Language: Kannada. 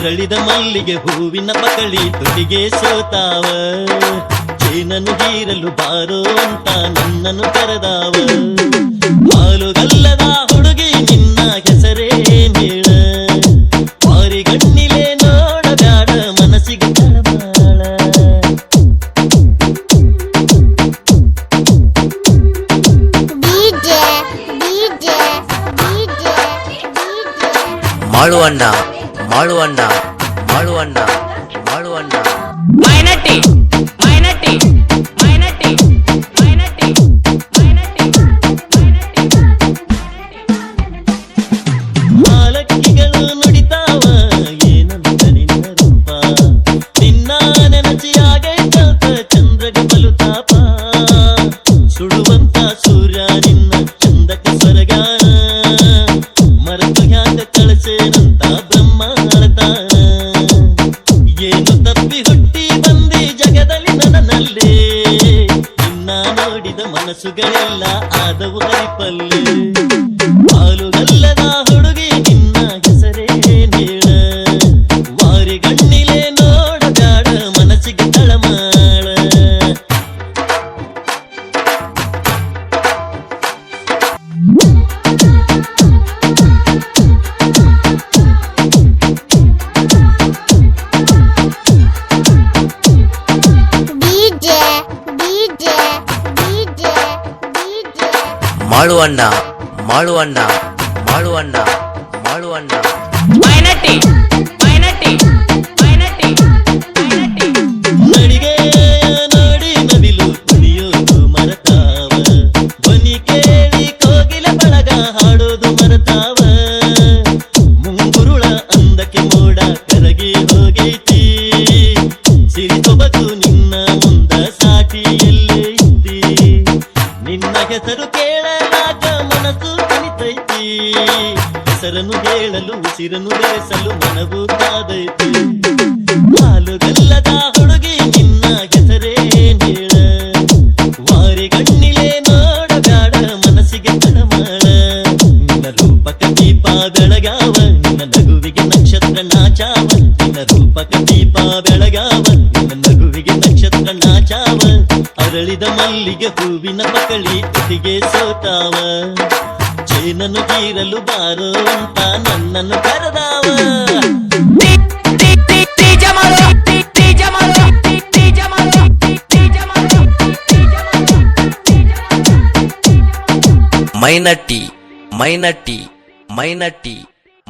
ಅರಳಿದ ಮಲ್ಲಿಗೆ ಹೂವಿನ ಪಕಳಿ ತುಟಿಗೆ ಸೋತಾವ. ಜೇನನ್ನು ಹೀರಲು ಬಾರೋ ಅಂತ ನನ್ನನ್ನು ಕರೆದಾವ. ಹಾಲುಗಲ್ಲದ ಹುಡುಗಿ ನಿನ್ನ ಹೆಸರೇನ್ ಹೇಳ? ಪಾರಿಗಣ್ಣಿಲೆ ನೋಡಬ್ಯಾಡ ಮನಸ್ಸಿಗೆ ತಳಮಾಳ. ಮಾಳುವಣ್ಣ ಮಾಳುವಣ್ಣ ಮಾಳುವಣ್ಣ ಮಾಳುವಣ್ಣ ಮೈನಟ್ಟಿ ಮೈನಟ್ಟಿ ಮೈನಟ್ಟಿ ಮೈನಟ್ಟಿ ಮೈನಟ್ಟಿ ಮಾಲಕ್ಕಿಗಳು ನುಡಿತಾವ ಏನಂತ ನಿನ್ನ ರೂಪ. ನಿನ್ನ ನೆನಚಿಯಾಗೈತಂತ ಚಂದ್ರಗ ಬಲುತಾಪ. ಸುಡುವಂತ ಸೂರ್ಯ ನಿನ್ನ ಚಂದಕ್ಕೆ ಸ್ವರ್ಗಾನ. ಮರೆತು ಹ್ಯಾಂಗ ಕಳಸೇನಂತ ಬ್ರಹ್ಮ ಅಳತಾನ. ಏನು ತಪ್ಪಿ ಹುಟ್ಟಿ ಬಂದಿ ಜಗದಲ್ಲಿ ನನ್ನಲ್ಲಿ. ನಿನ್ನ ನೋಡಿದ ಮನಸ್ಸುಗಳೆಲ್ಲ ಆದವು ಹರಿಪಲ್ಲೆ. ಹಾಲುಗಲ್ಲದ ಹುಡುಗಿ ನಿನ್ನ ಹೆಸರೇನ್ ಹೇಳ? ವಾರಿಗಣ್ಣಿಲೆ ನೋಡಬ್ಯಾಡ ಮನಸ್ಸಿಗೆ ತಳಮಾಳ. ಮಾಳುವಣ್ಣ ಮಾಳುವಣ್ಣ ಮಾಳುವಣ್ಣ ಮಾಳುವಣ್ಣ ಮೈನಟ್ಟಿ ಮೈನಟ್ಟಿ ಮೈನಟ್ಟಿ ಮೈನಟ್ಟಿ ನಡಿಗೆಯ ನೋಡಿ ನವಿಲು ಕುಣಿಯೋದು ಮರತಾವ. ಧ್ವನಿ ಕೇಳಿ ಕೋಗಿಲ ಬಳಗ ಹಾಡೋದು ಮರತಾವ. ಮುಂಗುರುಳ ಅಂದಕ್ಕೆ ಮೋಡ ಕರಗಿ ಹೋಗೈತಿ. ಸಿರಿ ಸೊಬಗು ನಿನ್ನ ಮುಂದ ಸಾಟಿ ಎಲ್ಲೇ ಇದ್ದಿ. ನಿನ್ನ ಹೆಸರು ಕೇಳಲಾಗ ಮನಸ್ಸು ಕುಣಿತೈತಿ. ಹೆಸರನ್ನು ಹೇಳಲು ಉಸಿರನ್ನು ಬೆರೆಸಲು ಮನವು ಕಾದೈತಿ. ಹಾಲುಗಲ್ಲದ ಹುಡುಗಿ ನಿನ್ನ ಹೆಸರೇನ್ ಹೇಳ? ವಾರಿಗಣ್ಣಿಲೆ ನೋಡಬ್ಯಾಡ ಮನಸ್ಸಿಗೆ ತಳಮಾಳ. ನಿನ್ನ ರೂಪಕ ದೀಪ ಬೆಳಗಾವ, ನಿನ್ನ ನಗುವಿಗೆ ನಕ್ಷತ್ರ ನಾಚಾವ. ನಿನ್ನ ರೂಪಕ ದೀಪ ಬೆಳಗಾವ, ನಿನ್ನ ನಗುವಿಗೆ ನಕ್ಷತ್ರ ನಾಚಾವ. ಅರಳಿದ ಮಲ್ಲಿಗೆ ಹೂವಿನ ಪಕಳಿ ತುಟಿಗೆ ಸೋತಾವ. ಜೇನನ್ನು ಹೀರಲು ಬಾರೋ ಅಂತ ನನ್ನನ್ನು ಕರೆದಾವ. ಮೈನಟ್ಟಿ ಮೈನಟ್ಟಿ ಮೈನಟ್ಟಿ